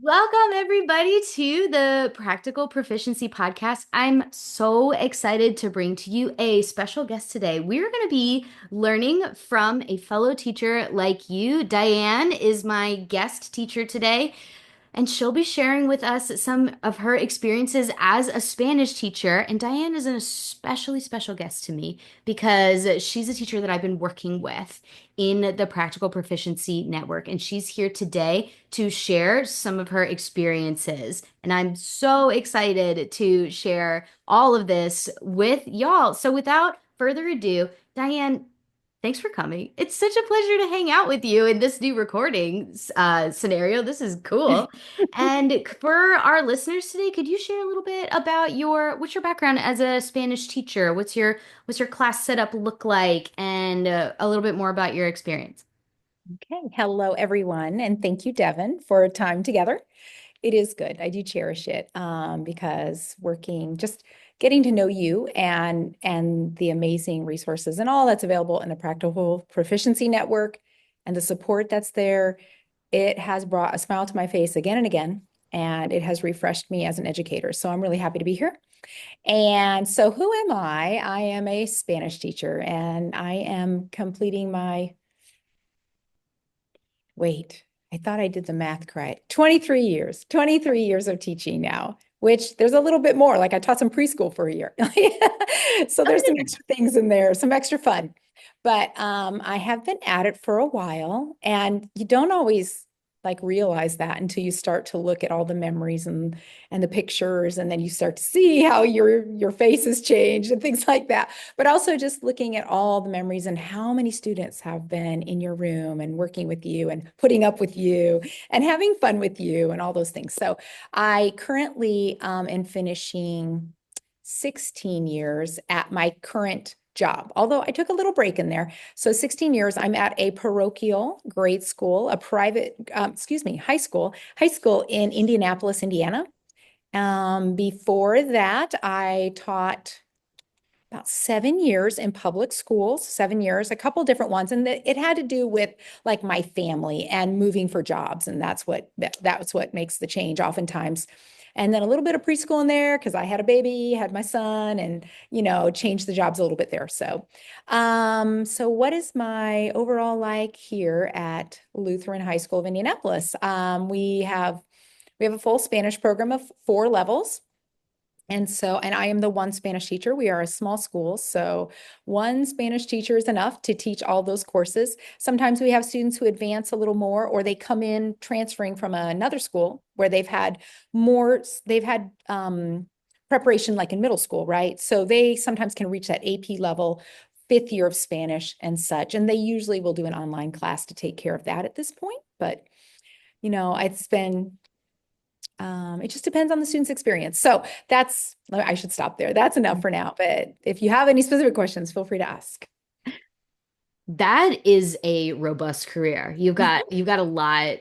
Welcome, everybody, to the Practical Proficiency Podcast. I'm so excited to bring to you a special guest today. We're going to be learning from a fellow teacher like you. Diane is my guest teacher today. And she'll be sharing with us some of her experiences as a Spanish teacher. And Diane is an especially special guest to me because she's a teacher that I've been working with in the Practical Proficiency Network. And she's here today to share some of her experiences. And I'm so excited to share all of this with y'all. So without further ado, Diane, thanks for coming. It's such a pleasure to hang out with you in this new recording scenario. This is cool. And for our listeners today, could you share a little bit about what's your background as a Spanish teacher? What's your class setup look like, and a little bit more about your experience? Okay. Hello, everyone. And thank you, Devin, for time together. It is good. I do cherish it because just getting to know you and the amazing resources and all that's available in the Practical Proficiency Network and the support that's there, it has brought a smile to my face again and again, and it has refreshed me as an educator. So I'm really happy to be here. And so who am I? I am a Spanish teacher, and I am completing my Wait, I thought I did the math correct. 23 years of teaching now, which there's a little bit more. Like I taught some preschool for a year. So there's some extra things in there, some extra fun. But I have been at it for a while, and you don't always like realize that until you start to look at all the memories and the pictures, and then you start to see how your face has changed and things like that. But also just looking at all the memories and how many students have been in your room and working with you and putting up with you and having fun with you and all those things. So I currently am finishing 16 years at my current job, although I took a little break in there. So 16 years, I'm at a parochial grade school, a private, high school in Indianapolis, Indiana. Before that, I taught about 7 years in public schools, 7 years, a couple different ones. And it had to do with like my family and moving for jobs. And that's what makes the change oftentimes. And then a little bit of preschool in there because I had a baby, had my son, and changed the jobs a little bit there. So what is my overall like here at Lutheran High School of Indianapolis? We have a full Spanish program of 4 levels. And I am the one Spanish teacher. We are a small school, so one Spanish teacher is enough to teach all those courses. Sometimes we have students who advance a little more, or they come in transferring from another school where they've had preparation like in middle school, right? So they sometimes can reach that AP level, 5th year of Spanish and such. And they usually will do an online class to take care of that at this point. But, it's been it just depends on the student's experience. I should stop there. That's enough for now. But if you have any specific questions, feel free to ask. That is a robust career. You've got a lot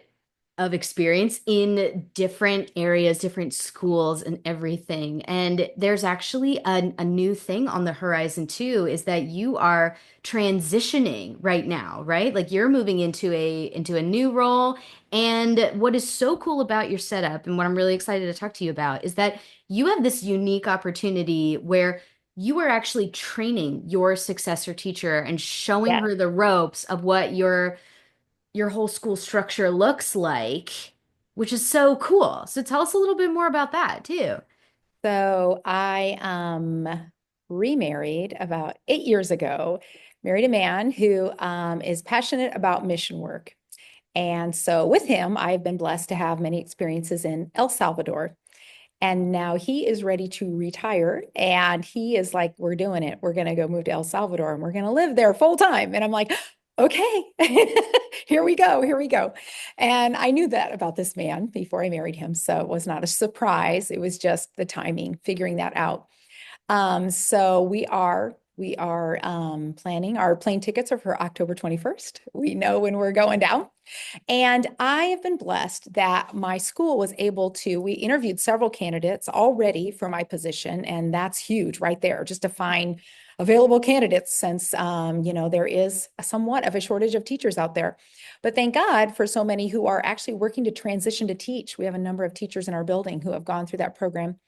of experience in different areas, different schools, and everything. And there's actually a new thing on the horizon too, is that you are transitioning right now, right? Like you're moving into a new role. And what is so cool about your setup, and what I'm really excited to talk to you about, is that you have this unique opportunity where you are actually training your successor teacher and showing Yeah. her the ropes of what your whole school structure looks like, which is so cool. So tell us a little bit more about that too. So I remarried about 8 years ago, married a man who is passionate about mission work. And so with him, I've been blessed to have many experiences in El Salvador. And now he is ready to retire. And he is like, we're doing it. We're going to go move to El Salvador and we're going to live there full time. And I'm like, okay, here we go. Here we go. And I knew that about this man before I married him. So it was not a surprise. It was just the timing, figuring that out. So we are planning our plane tickets are for October 21st. We know when we're going down. And I have been blessed that my school was able we interviewed several candidates already for my position, and that's huge right there, just to find available candidates since, there is somewhat of a shortage of teachers out there. But thank God for so many who are actually working to transition to teach. We have a number of teachers in our building who have gone through that program.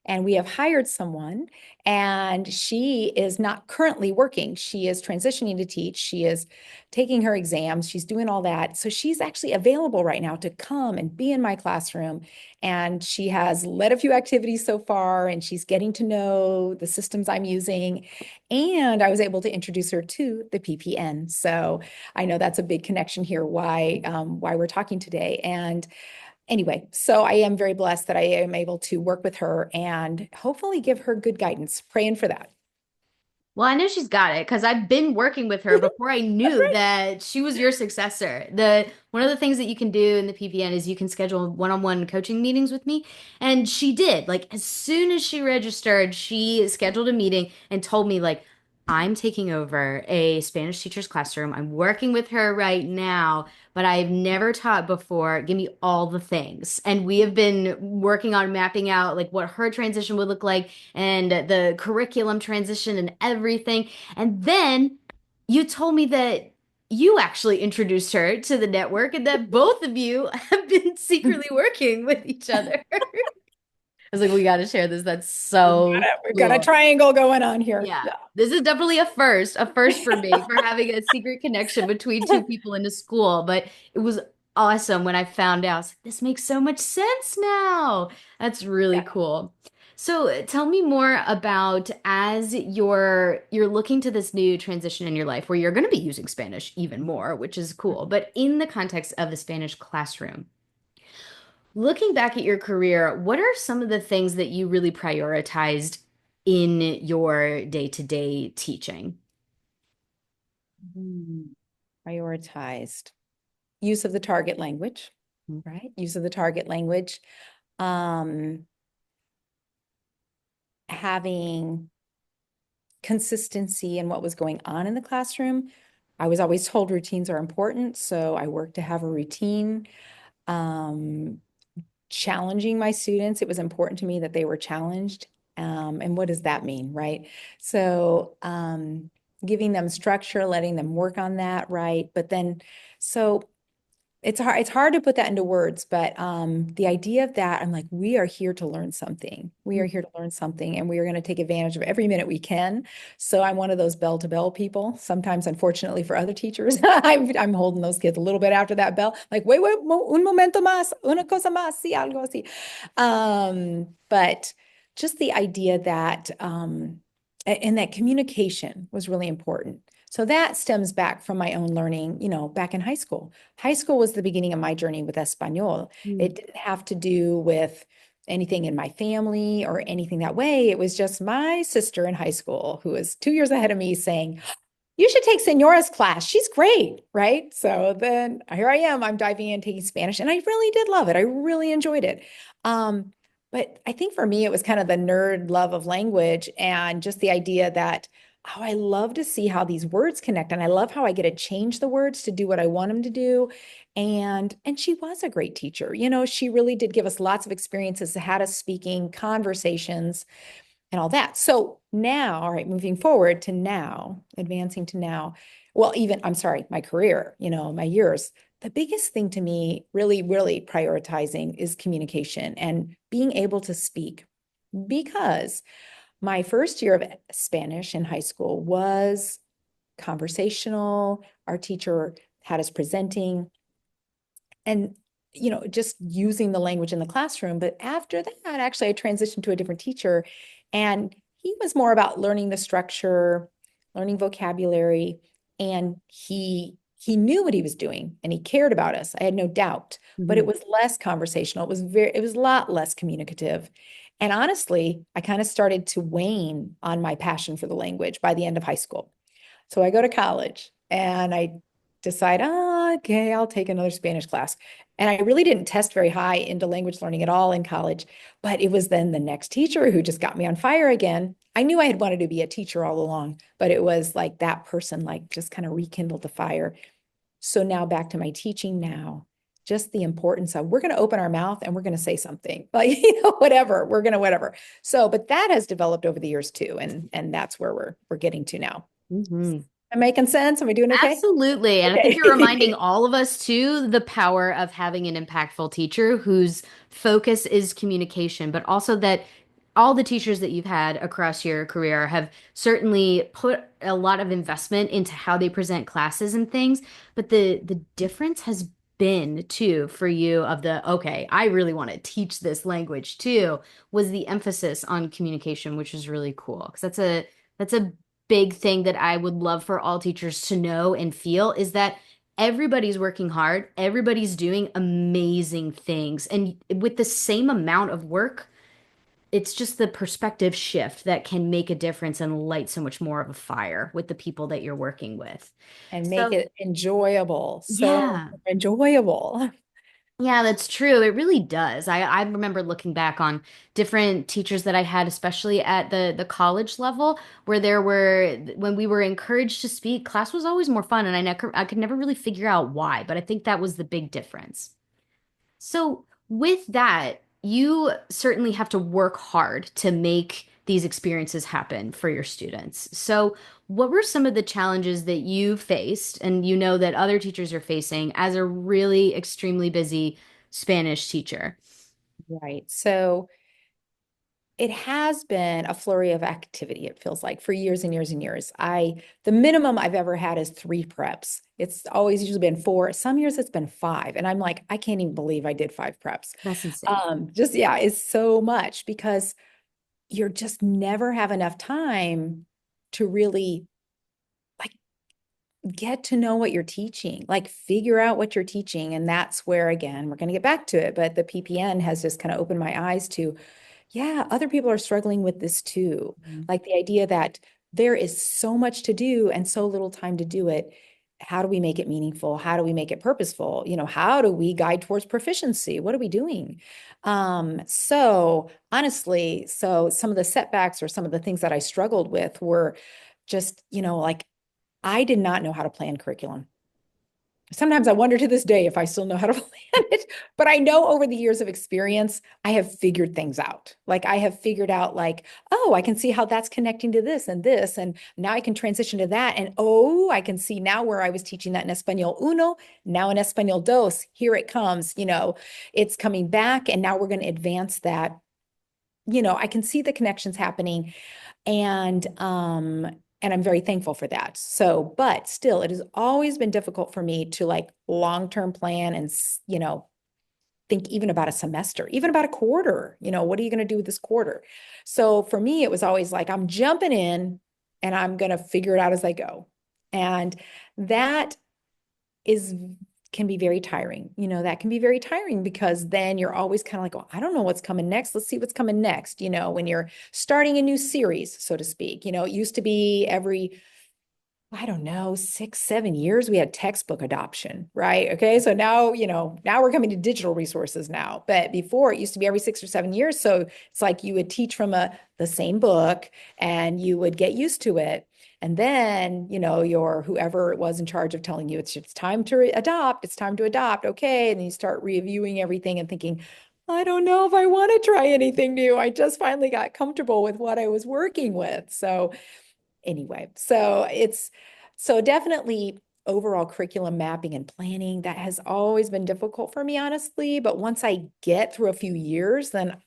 And we have hired someone, and she is not currently working. She is transitioning to teach. She is taking her exams. She's doing all that. So she's actually available right now to come and be in my classroom. And she has led a few activities so far, and she's getting to know the systems I'm using. And I was able to introduce her to the PPN. So I know that's a big connection here, why we're talking today. And anyway, so I am very blessed that I am able to work with her and hopefully give her good guidance. Praying for that. Well, I know she's got it because I've been working with her before I That's knew right. that she was your successor. The one of the things that you can do in the PPN is you can schedule one-on-one coaching meetings with me, and she did. Like as soon as she registered, she scheduled a meeting and told me like I'm taking over a Spanish teacher's classroom. I'm working with her right now, but I've never taught before. Give me all the things. And we have been working on mapping out like what her transition would look like and the curriculum transition and everything. And then you told me that you actually introduced her to the network and that both of you have been secretly working with each other. I was like, we got to share this. That's so We've got a cool. triangle going on here. Yeah, Yeah. this is definitely a first for me for having a secret connection between two people in a school. But it was awesome when I found out. I was like, this makes so much sense now. That's really Yeah. cool. So tell me more about as you're looking to this new transition in your life where you're going to be using Spanish even more, which is cool. But in the context of the Spanish classroom, looking back at your career, what are some of the things that you really prioritized in your day-to-day teaching? Mm. Prioritized use of the target language, right? Use of the target language. Um, Having consistency in what was going on in the classroom. I was always told routines are important, so I worked to have a routine. Um, Challenging my students, it was important to me that they were challenged. And what does that mean, right? So giving them structure, letting them work on that, right? But then, so it's hard to put that into words, but the idea of that, I'm like, we are here to learn something. We are here to learn something, and we are going to take advantage of every minute we can. So I'm one of those bell to bell people. Sometimes, unfortunately, for other teachers, I'm holding those kids a little bit after that bell, like, wait, wait, un momento más, una cosa más, sí, algo así. But just the idea that, and that communication was really important. So that stems back from my own learning, back in high school. High school was the beginning of my journey with Espanol. Mm-hmm. It didn't have to do with anything in my family or anything that way. It was just my sister in high school who was 2 years ahead of me saying, you should take Senora's class. She's great, right? So then here I am. I'm diving in, taking Spanish, and I really did love it. I really enjoyed it. Um, but I think for me, it was kind of the nerd love of language and just the idea that, oh, I love to see how these words connect, and I love how I get to change the words to do what I want them to do. And she was a great teacher. She really did give us lots of experiences, had us speaking conversations and all that. So now, all right, moving forward to now, advancing to now, well, even, I'm sorry, my career, my years, the biggest thing to me, really, really prioritizing is communication and being able to speak. Because my first year of Spanish in high school was conversational. Our teacher had us presenting and just using the language in the classroom. But after that, actually, I transitioned to a different teacher, and he was more about learning the structure, learning vocabulary, and he knew what he was doing and he cared about us. I had no doubt, but it Mm-hmm. was less conversational. It was a lot less communicative. And honestly, I kind of started to wane on my passion for the language by the end of high school. So I go to college and I decide, oh, okay, I'll take another Spanish class. And I really didn't test very high into language learning at all in college, but it was then the next teacher who just got me on fire again. I knew I had wanted to be a teacher all along, but it was like that person, like just kind of rekindled the fire. So now back to my teaching now. just the importance of we're going to open our mouth and we're going to say something like, whatever, we're going to whatever. So, but that has developed over the years too. And that's where we're getting to now. Hmm. Am I making sense? Am I doing okay? Absolutely. And I think you're reminding Okay. all of us too the power of having an impactful teacher whose focus is communication, but also that all the teachers that you've had across your career have certainly put a lot of investment into how they present classes and things. But the difference has been too for you of the, okay, I really want to teach this language too, was the emphasis on communication, which is really cool. Because that's a big thing that I would love for all teachers to know and feel is that everybody's working hard, everybody's doing amazing things. And with the same amount of work, it's just the perspective shift that can make a difference and light so much more of a fire with the people that you're working with. And make So, it enjoyable. So yeah. enjoyable. Yeah, that's true. It really does. I remember looking back on different teachers that I had, especially at the college level, where there were when we were encouraged to speak, class was always more fun, and I could never really figure out why, but I think that was the big difference. So, with that, you certainly have to work hard to make these experiences happen for your students. So, what were some of the challenges that you faced and you know that other teachers are facing as a really extremely busy Spanish teacher? Right. So it has been a flurry of activity, it feels like, for years and years and years. The minimum I've ever had is 3 preps. It's always usually been 4. Some years it's been 5. And I'm like, I can't even believe I did 5 preps. That's insane. Just, yeah, it's so much because you're just never have enough time to really like get to know what you're teaching, like figure out what you're teaching. And that's where, again, we're going to get back to it. But the PPN has just kind of opened my eyes to, yeah, other people are struggling with this too. Mhm. Like the idea that there is so much to do and so little time to do it. How do we make it meaningful? How do we make it purposeful? How do we guide towards proficiency? What are we doing? So honestly, so some of the setbacks or some of the things that I struggled with were just, like I did not know how to plan curriculum. Sometimes I wonder to this day if I still know how to plan it, but I know over the years of experience, I have figured things out. Like I have figured out like, oh, I can see how that's connecting to this and this, and now I can transition to that. And oh, I can see now where I was teaching that in Espanol uno, now in Espanol dos, here it comes, it's coming back. And now we're going to advance that. I can see the connections happening and I'm very thankful for that. So, but still, it has always been difficult for me to like long-term plan and, think even about a semester, even about a quarter. What are you going to do with this quarter? So for me, it was always like, I'm jumping in and I'm going to figure it out as I go. And that is can be very tiring. That can be very tiring because then you're always kind of like, oh, I don't know what's coming next. Let's see what's coming next. When you're starting a new series, so to speak, it used to be every, I don't know, 6, 7 years, we had textbook adoption, right? Okay. So now, now we're coming to digital resources now. But before it used to be every 6 or 7 years. So it's like you would teach from the same book and you would get used to it. And then, your whoever it was in charge of telling you it's time to adopt, it's time to adopt. Okay. And then you start reviewing everything and thinking, I don't know if I want to try anything new. I just finally got comfortable with what I was working with. So anyway, so definitely overall curriculum mapping and planning that has always been difficult for me, honestly. But once I get through a few years, then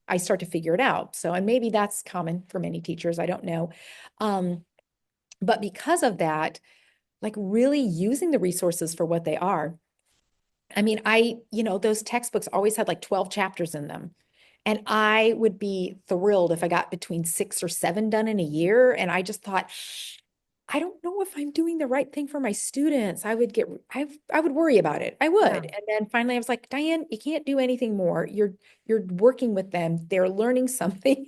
I start to figure it out. So, and maybe that's common for many teachers. I don't know. Um, but because of that, like really using the resources for what they are. I mean, those textbooks always had like 12 chapters in them. And I would be thrilled if I got between 6 or 7 done in a year. And I just thought, I don't know if I'm doing the right thing for my students. I would worry about it. I would. Yeah. And then finally I was like, Diane, you can't do anything more. You're working with them. They're learning something.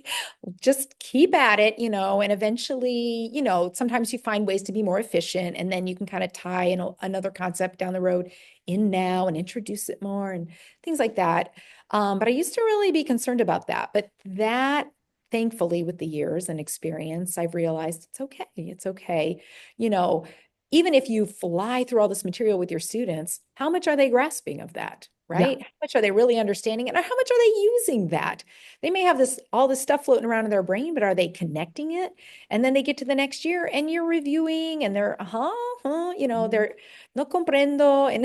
Just keep at it, and eventually, sometimes you find ways to be more efficient and then you can kind of tie in another concept down the road in now and introduce it more and things like that. But I used to really be concerned about that. But that thankfully with the years and experience, I've realized it's okay. It's okay. You know, even if you fly through all this material with your students, how much are they grasping of that? Yeah. Right? How much are they really understanding it? And how much are they using that? They may have all this stuff floating around in their brain, but are they connecting it? And then they get to the next year and you're reviewing and they're, Mhm. they're no comprendo. And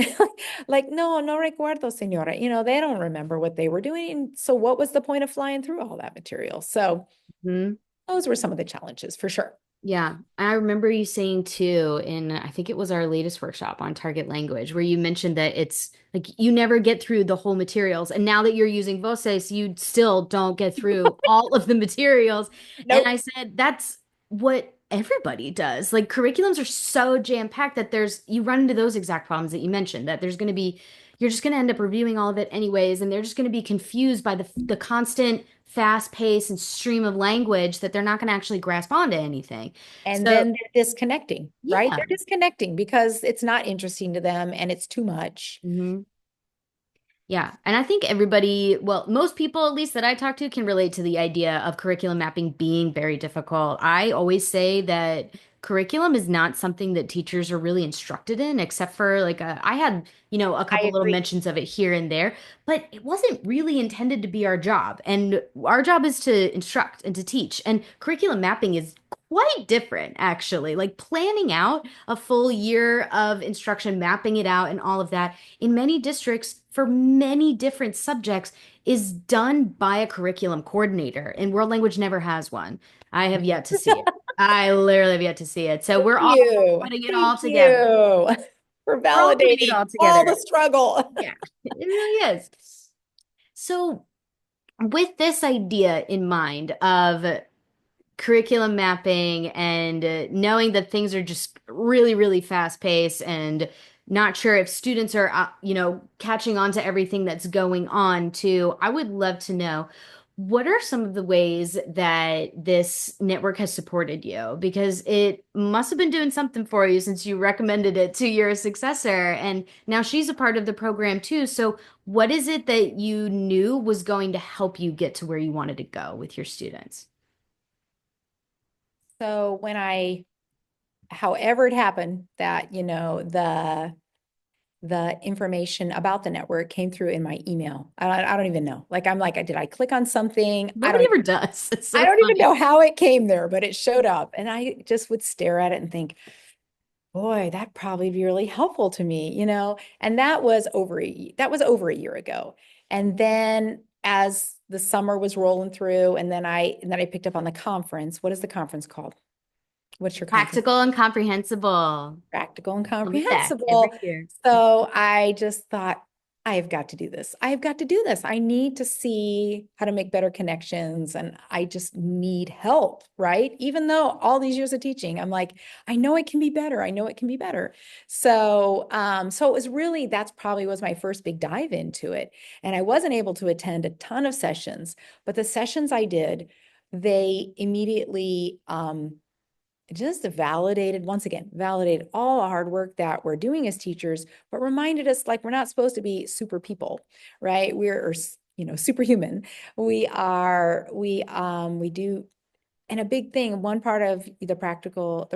like, no recuerdo, señora. They don't remember what they were doing. And so what was the point of flying through all that material? So Mhm. those were some of the challenges for sure. Yeah, I remember you saying too in I think it was our latest workshop on target language where you mentioned that it's like you never get through the whole materials. And now that you're using VOCES, you still don't get through all of the materials. And I Nope. said that's what everybody does. Like curriculums are so jam-packed that you run into those exact problems that you mentioned, that there's going to be you're just going to end up reviewing all of it anyways, and they're just going to be confused by the constant fast pace and stream of language that they're not going to actually grasp onto anything. And So, then they're disconnecting, right? yeah. They're disconnecting because it's not interesting to them and it's too much. Hmm. Yeah. And I think everybody, well, most people at least that I talk to can relate to the idea of curriculum mapping being very difficult. I always say that curriculum is not something that teachers are really instructed in, except for like I had, a I couple little agree. mentions of it here and there, but it wasn't really intended to be our job. And our job is to instruct and to teach. And curriculum mapping is quite different, actually. Like planning out a full year of instruction, mapping it out, and all of that in many districts for many different subjects is done by a curriculum coordinator, and world language never has one. I have yet to see it. I literally have yet to see it. So we're all You. putting it Thank all together. you for We're all putting it validating all all together. the struggle. Yeah, it really is. So, with this idea in mind of curriculum mapping and knowing that things are just really, really fast paced and not sure if students are, catching on to everything that's going on too. I would love to know what are some of the ways that this network has supported you? Because it must have been doing something for you since you recommended it to your successor, and now she's a part of the program too. So, what is it that you knew was going to help you get to where you wanted to go with your students? So however it happened that, the information about the network came through in my email. I don't even know. Like, I'm like, did I click on something? Nobody ever does. It's I so don't even funny. know how it came there, but it showed up. And I just would stare at it and think, boy, that probably be really helpful to me. And that was over a year ago. And then as the summer was rolling through, and then I picked up on the conference. What is the conference called? What's your conference? Practical and comprehensible. Practical and I'll be back every comprehensible. year. So I just thought, I have got to do this. I have got to do this. I need to see how to make better connections and I just need help, right? Even though all these years of teaching, I'm like, I know it can be better. I know it can be better. So it was really, that's probably was my first big dive into it. And I wasn't able to attend a ton of sessions, but the sessions I did, they immediately just validated all the hard work that we're doing as teachers, but reminded us like we're not supposed to be super people, right? We're, superhuman. We do, and a big thing, one part of the practical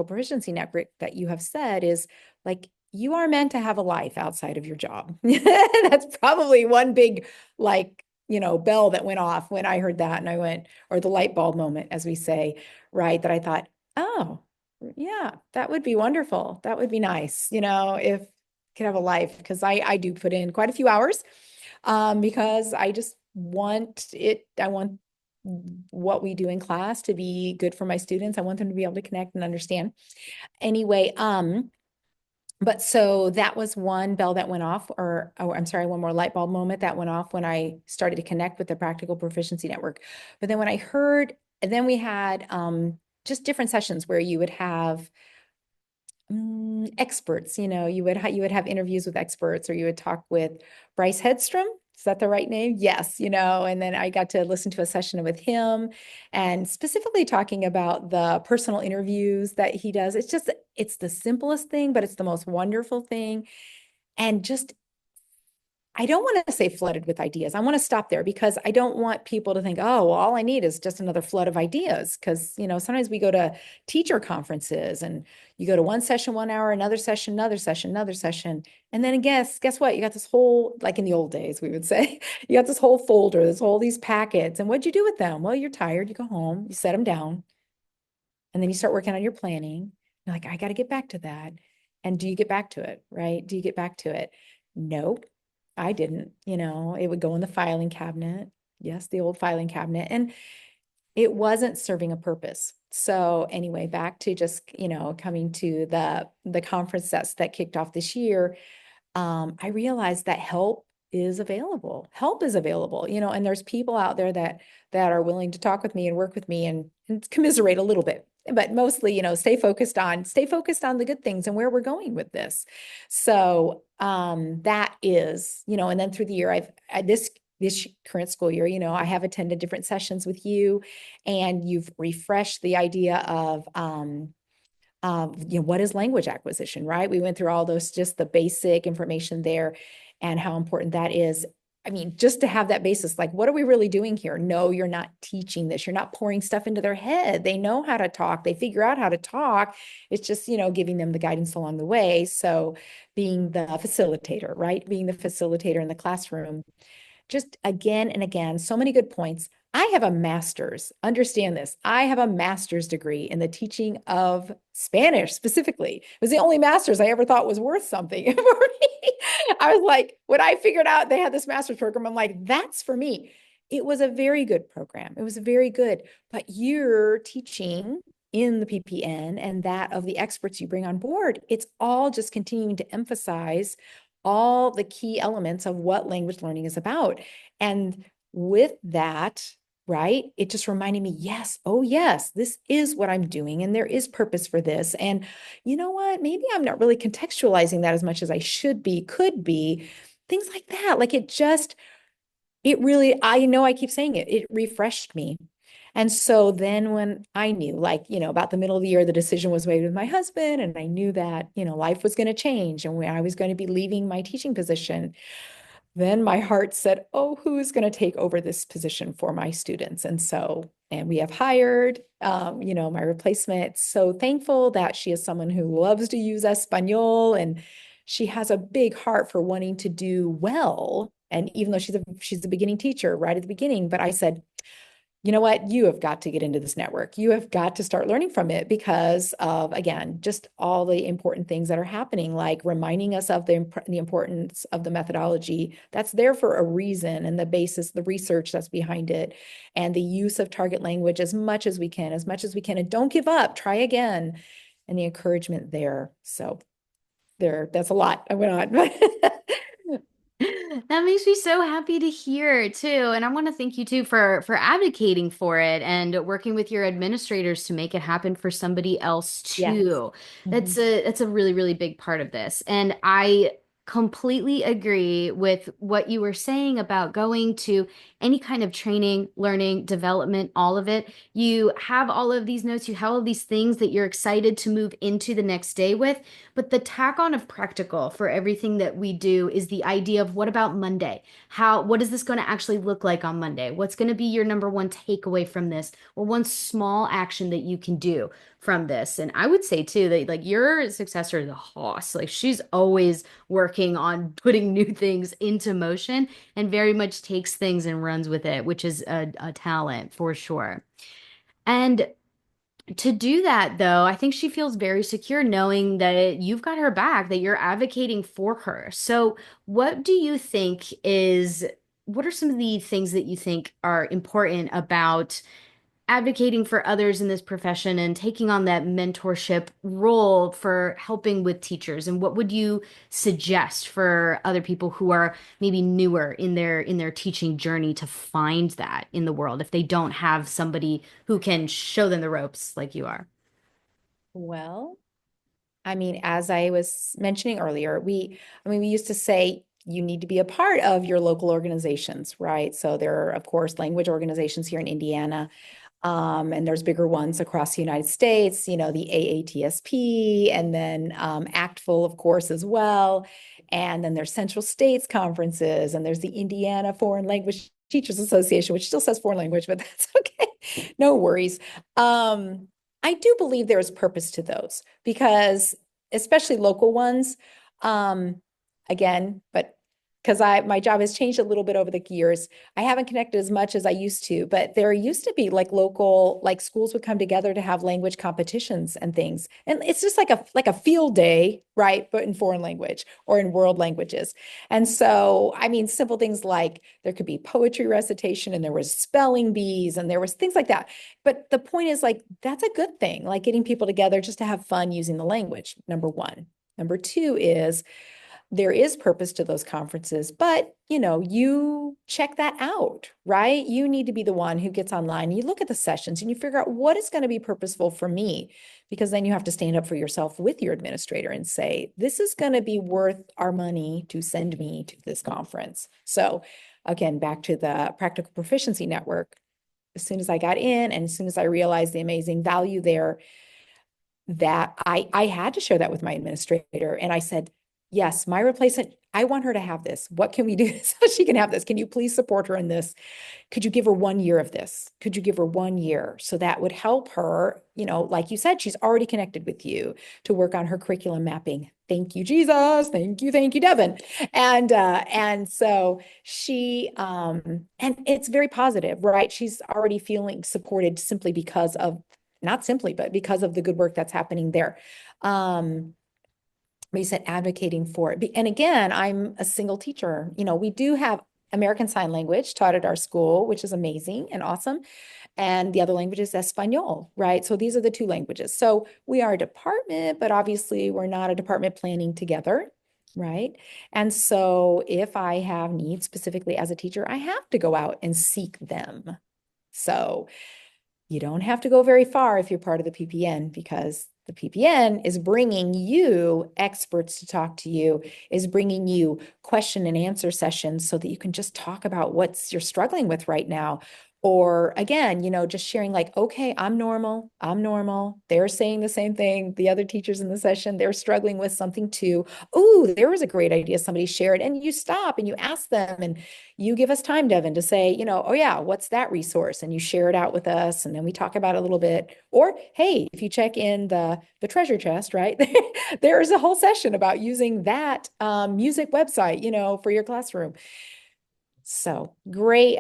proficiency network that you have said is like, you are meant to have a life outside of your job. That's probably one big, like, bell that went off when I heard that. And I went, or the light bulb moment, as we say, right? That I thought, oh, yeah, that would be wonderful. That would be nice, if I could have a life, because I do put in quite a few hours, because I want what we do in class to be good for my students. I want them to be able to connect and understand. Anyway, but so that was one bell that went off, or I'm sorry, one more light bulb moment that went off when I started to connect with the Practical Proficiency Network. But then when I heard, and then we had just different sessions where you would have experts, you would have interviews with experts, or you would talk with Bryce Hedstrom. Is that the right name? Yes, and then I got to listen to a session with him and specifically talking about the personal interviews that he does. It's the simplest thing, but it's the most wonderful thing. And just, I don't want to say flooded with ideas. I want to stop there because I don't want people to think, oh, well, all I need is just another flood of ideas. Because, sometimes we go to teacher conferences and you go to one session, 1 hour, another session, another session, another session. And then guess what? You got this whole, like in the old days, we would say, you got this whole folder, these packets. And what'd you do with them? Well, you're tired. You go home, you set them down, and then you start working on your planning. You're like, I got to get back to that. And do you get back to it? Right? Do you get back to it? Nope, I didn't. It would go in the filing cabinet. Yes, the old filing cabinet. And it wasn't serving a purpose. So anyway, back to just, coming to the conference that kicked off this year, I realized that help is available. Help is available, and there's people out there that are willing to talk with me and work with me and commiserate a little bit, but mostly, stay focused on the good things and where we're going with this. So that is, and then through the year, this current school year, I have attended different sessions with you, and you've refreshed the idea of what is language acquisition, right? We went through all those, just the basic information there and how important that is. I mean, just to have that basis, like, what are we really doing here? No, you're not teaching this. You're not pouring stuff into their head. They know how to talk. They figure out how to talk. It's just, giving them the guidance along the way. So being the facilitator, right? Being the facilitator in the classroom, just again and again, so many good points. I have a master's, understand this. I have a master's degree in the teaching of Spanish specifically. It was the only master's I ever thought was worth something for me. I was like, when I figured out they had this master's program, I'm like, that's for me. It was a very good program. It was very good, but you're teaching in the PPN and that of the experts you bring on board, it's all just continuing to emphasize all the key elements of what language learning is about. And with that, right, it just reminded me, yes, oh yes, this is what I'm doing and there is purpose for this. And you know what, maybe I'm not really contextualizing that as much as I should be, could be, things like that. Like it really, I know I keep saying it, it refreshed me. And so then when I knew, like, about the middle of the year, the decision was made with my husband, and I knew that, life was going to change and when I was going to be leaving my teaching position, then my heart said, oh, who's going to take over this position for my students? And we have hired, my replacement. So thankful that she is someone who loves to use Espanol, and she has a big heart for wanting to do well. And even though she's a beginning teacher right at the beginning, but I said, you know what? You have got to get into this network. You have got to start learning from it because of, again, just all the important things that are happening, like reminding us of the importance of the methodology that's there for a reason, and the basis, the research that's behind it, and the use of target language as much as we can, as much as we can. And don't give up, try again. And the encouragement there. So that's a lot I went on. That makes me so happy to hear too. And I want to thank you too for advocating for it and working with your administrators to make it happen for somebody else Yes. too. Mhm. That's a really, really big part of this. And I completely agree with what you were saying about going to any kind of training, learning, development, all of it. You have all of these notes, you have all of these things that you're excited to move into the next day with. But the tack on of practical for everything that we do is the idea of what about Monday? What is this going to actually look like on Monday? What's going to be your number one takeaway from this, or one small action that you can do from this? And I would say too that like your successor, the Hoss, like she's always working on putting new things into motion and very much takes things and runs with it, which is a talent for sure. And to do that, though, I think she feels very secure knowing that you've got her back, that you're advocating for her. So, what do you think what are some of the things that you think are important about advocating for others in this profession and taking on that mentorship role for helping with teachers? And what would you suggest for other people who are maybe newer in their teaching journey to find that in the world if they don't have somebody who can show them the ropes like you are? Well, I mean, as I was mentioning earlier, we used to say you need to be a part of your local organizations, right? So there are, of course, language organizations here in Indiana, and there's bigger ones across the United States, the AATSP, and then ACTFL, of course, as well. And then there's Central States conferences, and there's the Indiana Foreign Language Teachers Association, which still says foreign language, but that's okay. No worries. I do believe there is purpose to those because especially local ones, um, again, but because my job has changed a little bit over the years. I haven't connected as much as I used to, but there used to be like local, like schools would come together to have language competitions and things. And it's just like a field day, right? But in foreign language or in world languages. And so, I mean, simple things like there could be poetry recitation and there was spelling bees and there was things like that. But the point is like, that's a good thing, like getting people together just to have fun using the language, number one. Number two is there is purpose to those conferences, but you check that out, right? You need to be the one who gets online, you look at the sessions and you figure out what is going to be purposeful for me, because then you have to stand up for yourself with your administrator and say, this is going to be worth our money to send me to this conference. So again, back to the Practical Proficiency Network, as soon as I got in and as soon as I realized the amazing value there, that I had to share that with my administrator. And I said, yes, my replacement, I want her to have this. What can we do so she can have this? Can you please support her in this? Could you give her 1 year of this? Could you give her 1 year? So that would help her, like you said, she's already connected with you to work on her curriculum mapping. Thank you, Jesus. Thank you, Devin. And so and it's very positive, right? She's already feeling supported simply because of, not simply, but because of the good work that's happening there. We said advocating for it. And again, I'm a single teacher. We do have American Sign Language taught at our school, which is amazing and awesome. And the other language is Espanol, right? So these are the two languages. So we are a department, but obviously we're not a department planning together, right? And so if I have needs specifically as a teacher, I have to go out and seek them. So you don't have to go very far if you're part of the PPN, because the PPN is bringing you experts to talk to you, is bringing you question and answer sessions so that you can just talk about what you're struggling with right now. Or again, just sharing like, okay, I'm normal. I'm normal. They're saying the same thing. The other teachers in the session, they're struggling with something too. Oh, there was a great idea somebody shared. And you stop and you ask them and you give us time, Devin, to say, oh yeah, what's that resource? And you share it out with us. And then we talk about it a little bit. Or, hey, if you check in the treasure chest, right? There's a whole session about using that music website, for your classroom. So great,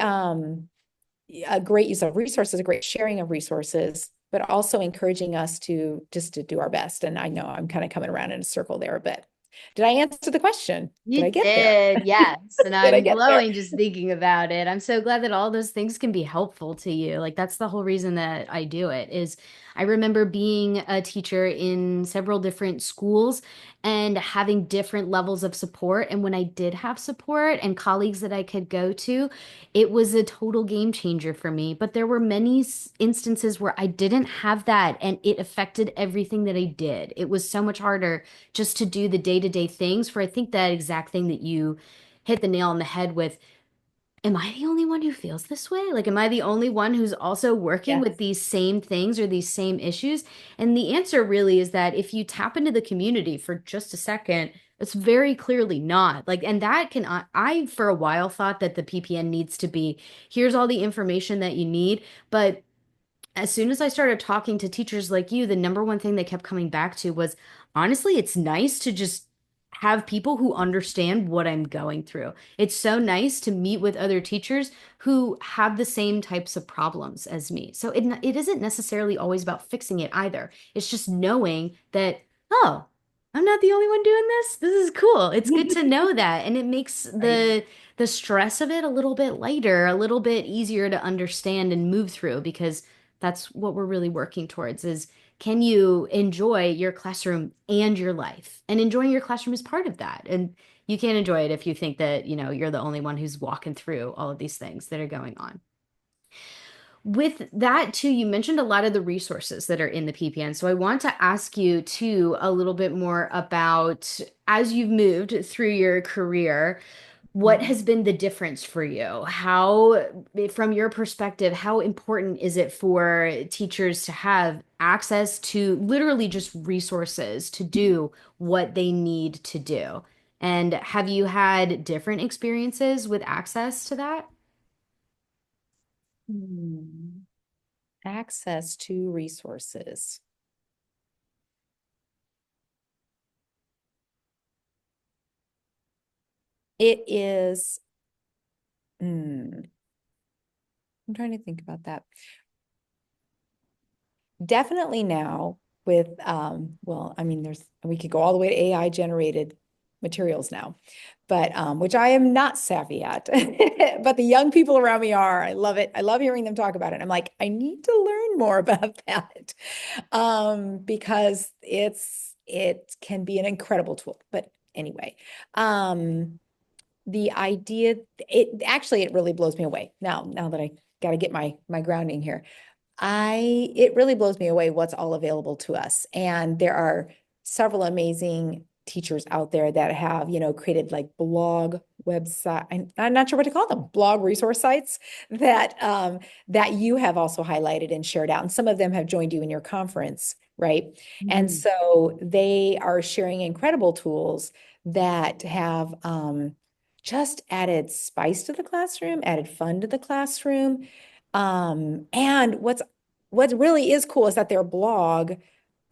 a great use of resources, a great sharing of resources, but also encouraging us to just to do our best. And I know I'm kind of coming around in a circle there, but did I answer the question? Did I You get there? did, yes. And Did I I'm get there? glowing just thinking about it. I'm so glad that all those things can be helpful to you. Like that's the whole reason that I do it is I remember being a teacher in several different schools and having different levels of support. And when I did have support and colleagues that I could go to, it was a total game changer for me. But there were many instances where I didn't have that and it affected everything that I did. It was so much harder just to do the day-to-day things for I think that exact thing that you hit the nail on the head with. Am I the only one who feels this way? Like, am I the only one who's also working with Yes. these same things or these same issues? And the answer really is that if you tap into the community for just a second, it's very clearly not. Like, and that can, I for a while thought that the PPN needs to be, here's all the information that you need. But as soon as I started talking to teachers like you, the number one thing they kept coming back to was honestly, it's nice to just have people who understand what I'm going through. It's so nice to meet with other teachers who have the same types of problems as me. So it isn't necessarily always about fixing it either. It's just knowing that, oh, I'm not the only one doing this. This is cool. It's good to know that. And it makes Right. the stress of it a little bit lighter, a little bit easier to understand and move through because that's what we're really working towards is can you enjoy your classroom and your life? And enjoying your classroom is part of that. And you can't enjoy it if you think that, you're the only one who's walking through all of these things that are going on. With that too, you mentioned a lot of the resources that are in the PPN. So I want to ask you too a little bit more about as you've moved through your career, what Mhm. has been the difference for you? How, from your perspective, how important is it for teachers to have access to literally just resources to do what they need to do? And have you had different experiences with access to that? Hmm. Access to resources. It is, I'm trying to think about that. Definitely now with, well, I mean, we could go all the way to AI generated materials now, but which I am not savvy at, but the young people around me are. I love it. I love hearing them talk about it. I'm like, I need to learn more about that, because it can be an incredible tool. But anyway, the idea, it really blows me away now that I got to get my grounding here. It really blows me away what's all available to us. And there are several amazing teachers out there that have, created like blog website. I'm not sure what to call them, blog resource sites that you have also highlighted and shared out. And some of them have joined you in your conference, right? And Mm. so they are sharing incredible tools that have just added spice to the classroom, added fun to the classroom. And what really is cool is that their blog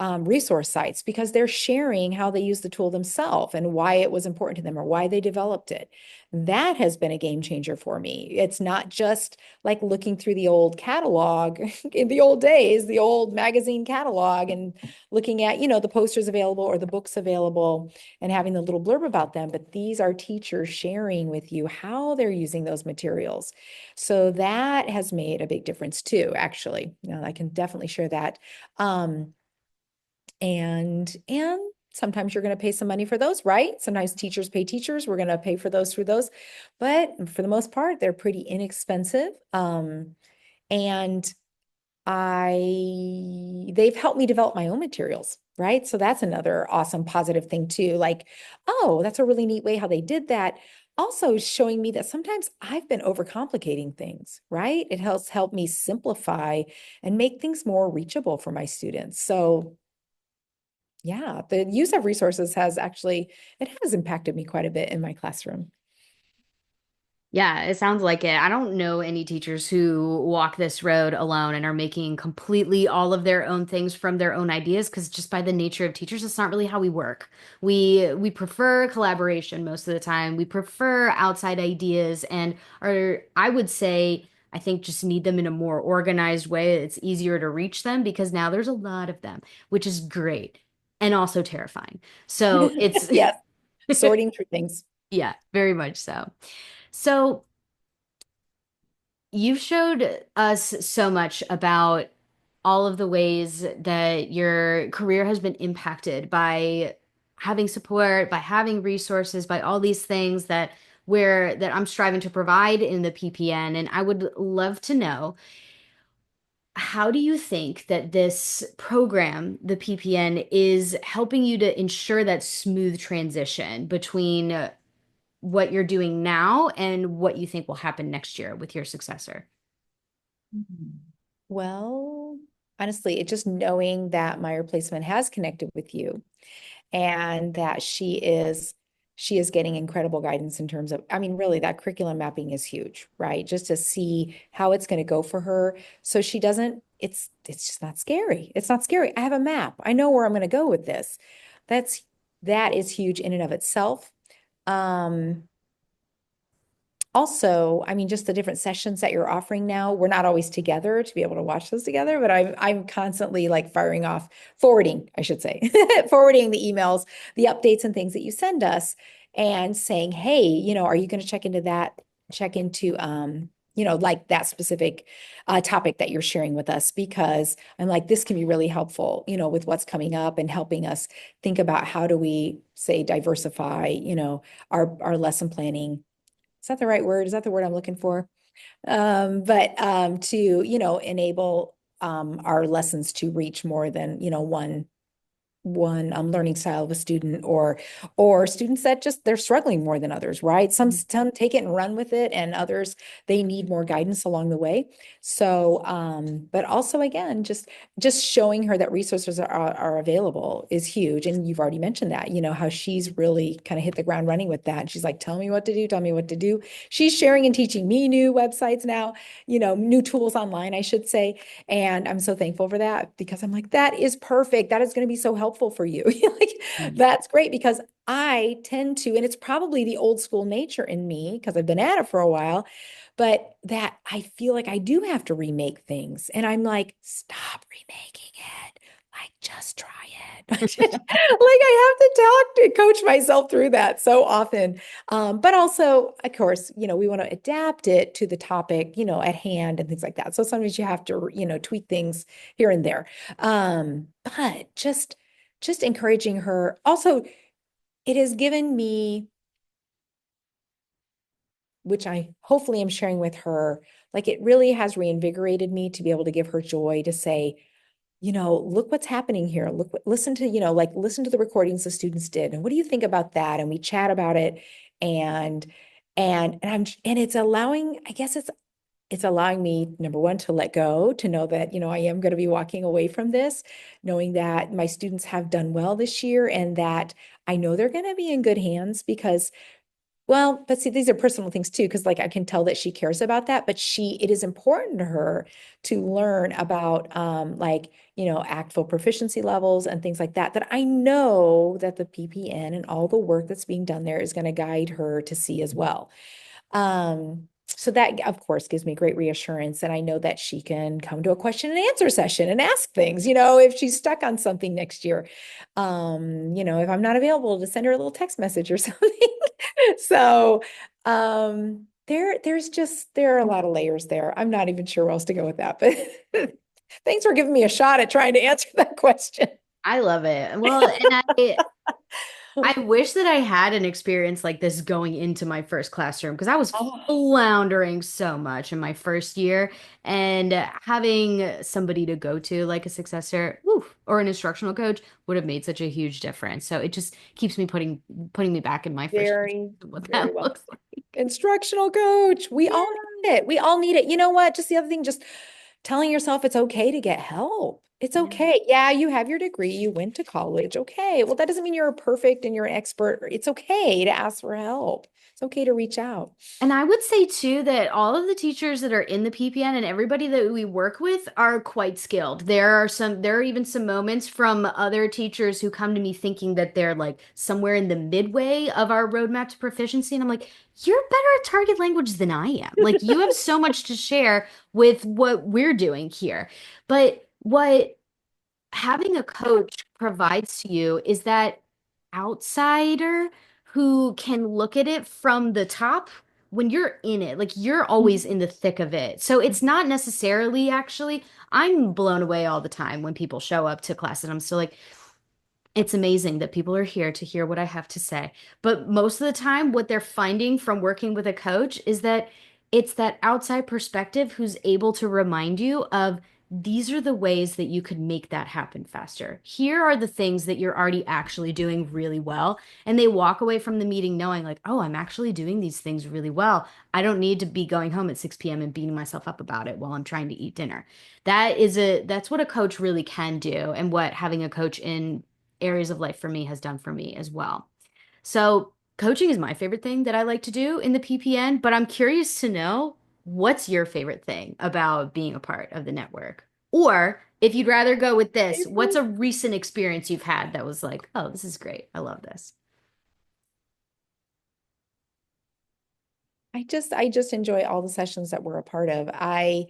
resource sites, because they're sharing how they use the tool themselves and why it was important to them or why they developed it. That has been a game changer for me. It's not just like looking through the old catalog in the old days, the old magazine catalog, and looking at, the posters available or the books available and having the little blurb about them. But these are teachers sharing with you how they're using those materials. So that has made a big difference too, actually. I can definitely share that. Um, and sometimes you're going to pay some money for those, right? Sometimes teachers pay teachers. We're going to pay for those through those. But for the most part, they're pretty inexpensive. And they've helped me develop my own materials, right? So that's another awesome positive thing too. Like, oh, that's a really neat way how they did that. Also showing me that sometimes I've been overcomplicating things, right? It help me simplify and make things more reachable for my students. So yeah, the use of resources it has impacted me quite a bit in my classroom. Yeah, it sounds like it. I don't know any teachers who walk this road alone and are making completely all of their own things from their own ideas, because just by the nature of teachers, it's not really how we work. We prefer collaboration most of the time. We prefer outside ideas and are, I would say, I think just need them in a more organized way. It's easier to reach them because now there's a lot of them, which is great and also terrifying. So it's Yes, sorting through things. yeah, very much so. So you've showed us so much about all of the ways that your career has been impacted by having support, by having resources, by all these things that I'm striving to provide in the PPN. And I would love to know, how do you think that this program, the PPN, is helping you to ensure that smooth transition between what you're doing now and what you think will happen next year with your successor? Mhm. Well, honestly, it just knowing that my replacement has connected with you and that she is getting incredible guidance in terms of, I mean, really that curriculum mapping is huge, right? Just to see how it's going to go for her. So she doesn't, it's just not scary. It's not scary. I have a map. I know where I'm going to go with this. That's that is huge in and of itself. Um, Also, I mean, just the different sessions that you're offering now, we're not always together to be able to watch those together, but I'm constantly like firing off, forwarding, I should say, forwarding the emails, the updates and things that you send us and saying, hey, are you going to check into like that specific topic that you're sharing with us? Because I'm like, this can be really helpful, with what's coming up and helping us think about how do we say diversify, our lesson planning. Is that the right word? Is that the word I'm looking for? But to, enable our lessons to reach more than, one. one learning style of a student, or students that just they're struggling more than others, right? Some take it and run with it, and others they need more guidance along the way. So, but also again, just showing her that resources are available is huge. And you've already mentioned that, how she's really kind of hit the ground running with that. She's like, tell me what to do, tell me what to do. She's sharing and teaching me new websites now, new tools online, I should say. And I'm so thankful for that because I'm like, that is perfect. That is going to be so helpful for you. Like, Mhm. that's great because I tend to, and it's probably the old school nature in me because I've been at it for a while, but that I feel like I do have to remake things. And I'm like, stop remaking it. Like, just try it. Like, I have to talk to coach myself through that so often. But also, of course, we want to adapt it to the topic, at hand and things like that. So sometimes you have to, tweak things here and there. But just encouraging her. Also, it has given me, which I hopefully am sharing with her, like it really has reinvigorated me to be able to give her joy to say, look what's happening here. Listen to, like listen to the recordings the students did. And what do you think about that? And we chat about it. And and it's allowing, I guess it's allowing me, number one, to let go, to know that, I am going to be walking away from this, knowing that my students have done well this year and that I know they're going to be in good hands because well, but see, these are personal things too, because like I can tell that she cares about that, but it is important to her to learn about like, ACTFL proficiency levels and things like that, that I know that the PPN and all the work that's being done there is going to guide her to see as well. So that, of course, gives me great reassurance. And I know that she can come to a question and answer session and ask things, if she's stuck on something next year. If I'm not available to send her a little text message or something. So there are a lot of layers there. I'm not even sure where else to go with that, but thanks for giving me a shot at trying to answer that question. I love it. Well, and I wish that I had an experience like this going into my first classroom because I was Oh, floundering so much in my first year, and having somebody to go to like a successor, woof, or an instructional coach would have made such a huge difference. So it just keeps me putting me back in my frustration very, of what very that well looks like. instructional coach. We all Yeah. need it. We all need it. You know what? Just the other thing, just telling yourself it's okay to get help. It's Yeah. okay. Yeah, you have your degree, you went to college. Okay. Well, that doesn't mean you're perfect and you're an expert. It's okay to ask for help. It's okay to reach out. And I would say too that all of the teachers that are in the PPN and everybody that we work with are quite skilled. There are even some moments from other teachers who come to me thinking that they're like somewhere in the midway of our roadmap to proficiency. And I'm like, you're better at target language than I am. Like you have so much to share with what we're doing here. But what having a coach provides to you is that outsider who can look at it from the top when you're in it. Like you're always in the thick of it. So it's not necessarily actually, I'm blown away all the time when people show up to class and I'm still like, it's amazing that people are here to hear what I have to say. But most of the time, what they're finding from working with a coach is that it's that outside perspective who's able to remind you of these are the ways that you could make that happen faster. Here are the things that you're already actually doing really well. And they walk away from the meeting knowing, like, oh, I'm actually doing these things really well. I don't need to be going home at 6 p.m. and beating myself up about it while I'm trying to eat dinner. That's what a coach really can do, and what having a coach in areas of life for me has done for me as well. So, coaching is my favorite thing that I like to do in the PPN, but I'm curious to know what's your favorite thing about being a part of the network? Or if you'd rather go with this, what's a recent experience you've had that was like, oh, this is great. I love this. I just enjoy all the sessions that we're a part of. I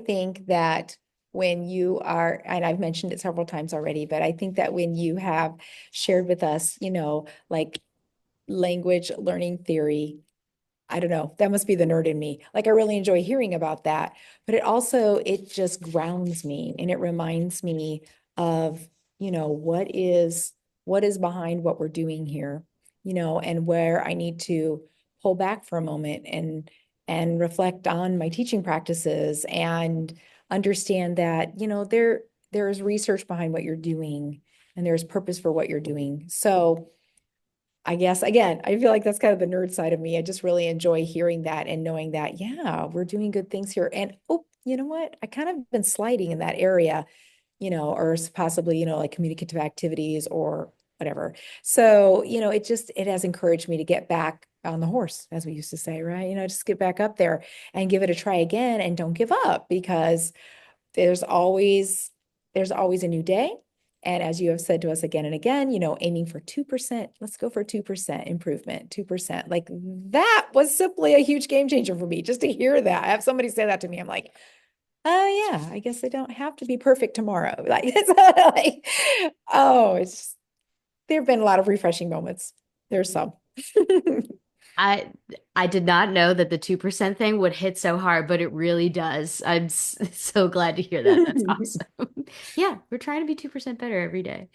think that when you are, and I've mentioned it several times already, but I think that when you have shared with us, like language learning theory, I don't know, that must be the nerd in me. Like I really enjoy hearing about that, but it just grounds me and it reminds me of, what is behind what we're doing here. and where I need to pull back for a moment and reflect on my teaching practices and understand that, there's research behind what you're doing and there's purpose for what you're doing. So I guess again, I feel like that's kind of the nerd side of me. I just really enjoy hearing that and knowing that, yeah, we're doing good things here. And oh, you know what? I kind of been sliding in that area, or possibly, like communicative activities or whatever. So, it has encouraged me to get back on the horse, as we used to say, right? Just get back up there and give it a try again and don't give up because there's always there's always a new day. And as you have said to us again and again, aiming for 2%, let's go for 2% improvement, 2%. Like that was simply a huge game changer for me just to hear that. I have somebody say that to me. I'm like, oh yeah, I guess I don't have to be perfect tomorrow. Like it's like, oh, there have been a lot of refreshing moments. There's some. I I did not know that the 2% thing would hit so hard, but it really does. So glad to hear that. That's awesome. Yeah, we're trying to be 2% better every day.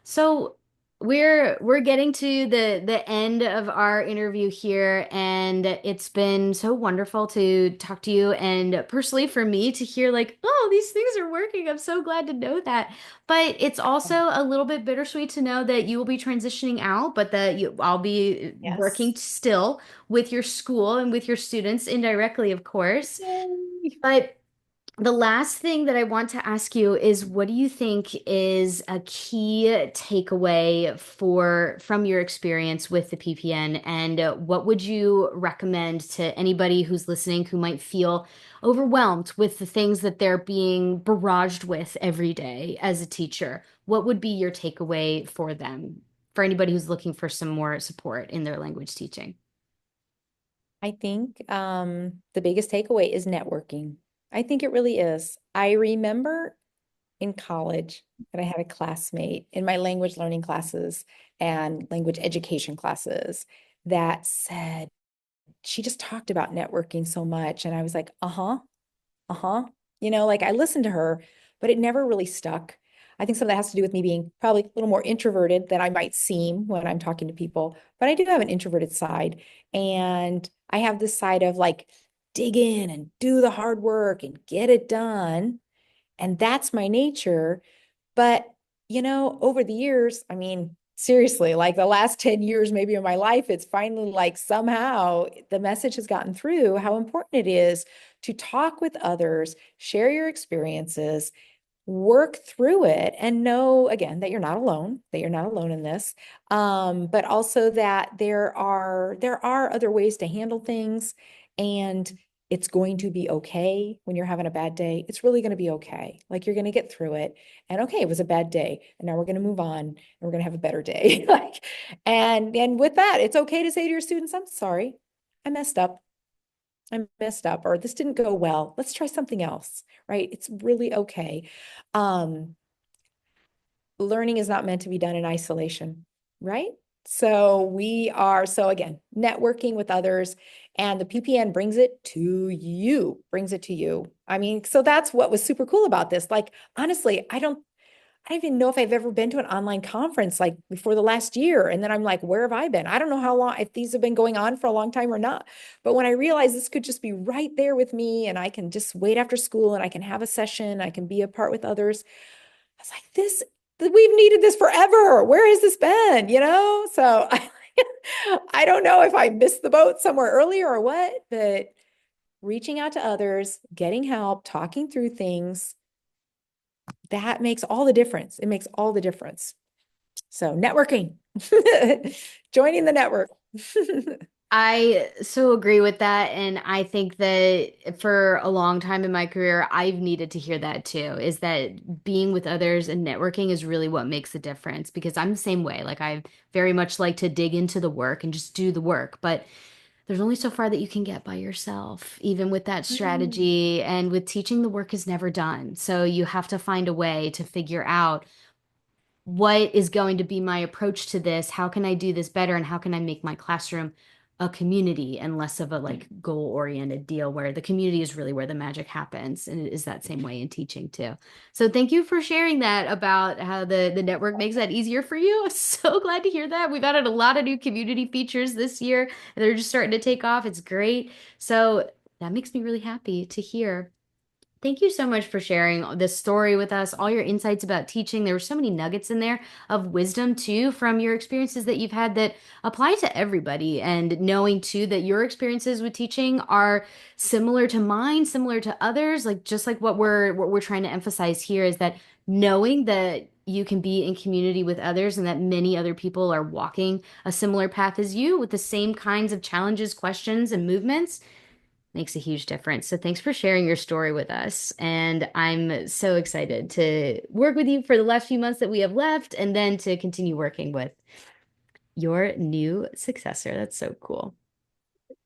So we're getting to the end of our interview here, and it's been so wonderful to talk to you and personally for me to hear like, oh, these things are working. I'm so glad to know that. But it's also a little bit bittersweet to know that you will be transitioning out, but that I'll be Yes. working still with your school and with your students indirectly, of course. Yay. But the last thing that I want to ask you is what do you think is a key takeaway from your experience with the PPN and what would you recommend to anybody who's listening who might feel overwhelmed with the things that they're being barraged with every day as a teacher? What would be your takeaway for them, for anybody who's looking for some more support in their language teaching? I think the biggest takeaway is networking. I think it really is. I remember in college that I had a classmate in my language learning classes and language education classes that said she just talked about networking so much. And I was like, uh-huh, uh-huh. Like I listened to her, but it never really stuck. I think some of that has to do with me being probably a little more introverted than I might seem when I'm talking to people. But I do have an introverted side. And I have this side of like dig in and do the hard work and get it done. And that's my nature. But, over the years, I mean, seriously, like the last 10 years maybe of my life, it's finally like somehow the message has gotten through how important it is to talk with others, share your experiences, work through it and know again that you're not alone, in this. But also that there are other ways to handle things and it's going to be okay when you're having a bad day. It's really going to be okay. Like you're going to get through it. And okay, it was a bad day. And now we're going to move on and we're going to have a better day. Like, and with that, it's okay to say to your students, I'm sorry, I messed up. Or this didn't go well. Let's try something else, right? It's really okay. Um, Learning is not meant to be done in isolation, right? So again, networking with others and the PPN brings it to you. I mean, so that's what was super cool about this. Like, honestly, I don't even know if I've ever been to an online conference like before the last year. And then I'm like, where have I been? I don't know how long, if these have been going on for a long time or not. But when I realized this could just be right there with me and I can just wait after school and I can have a session, I can be apart with others. I was like, we've needed this forever. Where has this been? So I don't know if I missed the boat somewhere earlier or what, but reaching out to others, getting help, talking through things, that makes all the difference. It makes all the difference. So networking, joining the network. I so agree with that. And I think that for a long time in my career, I've needed to hear that too, is that being with others and networking is really what makes a difference because I'm the same way. Like I very much like to dig into the work and just do the work, but there's only so far that you can get by yourself, even with that Mm. strategy. And with teaching, the work is never done. So you have to find a way to figure out what is going to be my approach to this? How can I do this better? And how can I make my classroom a community and less of a like goal-oriented deal where the community is really where the magic happens. And it is that same way in teaching too. So thank you for sharing that about how the network makes that easier for you. I'm so glad to hear that. We've added a lot of new community features this year, and they're just starting to take off. It's great. So that makes me really happy to hear. Thank you so much for sharing this story with us, all your insights about teaching. There were so many nuggets in there of wisdom too from your experiences that you've had that apply to everybody. And knowing too that your experiences with teaching are similar to mine, similar to others, like just like what we're trying to emphasize here is that knowing that you can be in community with others and that many other people are walking a similar path as you with the same kinds of challenges, questions, and movements makes a huge difference. So thanks for sharing your story with us. And I'm so excited to work with you for the last few months that we have left and then to continue working with your new successor. That's so cool.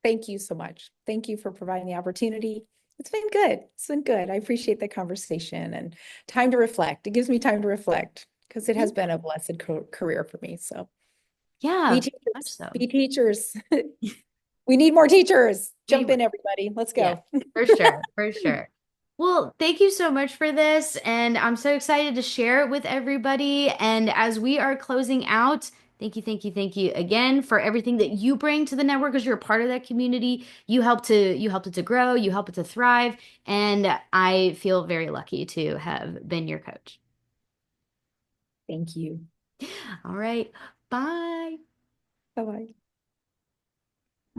Thank you so much. Thank you for providing the opportunity. It's been good. It's been good. I appreciate the conversation and time to reflect. It gives me time to reflect because it Yeah, has been a blessed career for me. So yeah, be very much teachers, so. be teachers. We need more teachers. Jump Anyway, in, everybody. Let's yeah, go. for sure, for sure. Well, thank you so much for this. And I'm so excited to share it with everybody. And as we are closing out, thank you again for everything that you bring to the network because you're a part of that community. You helped it to grow, you help it to thrive. And I feel very lucky to have been your coach. Thank you. All right. Bye. Bye-bye.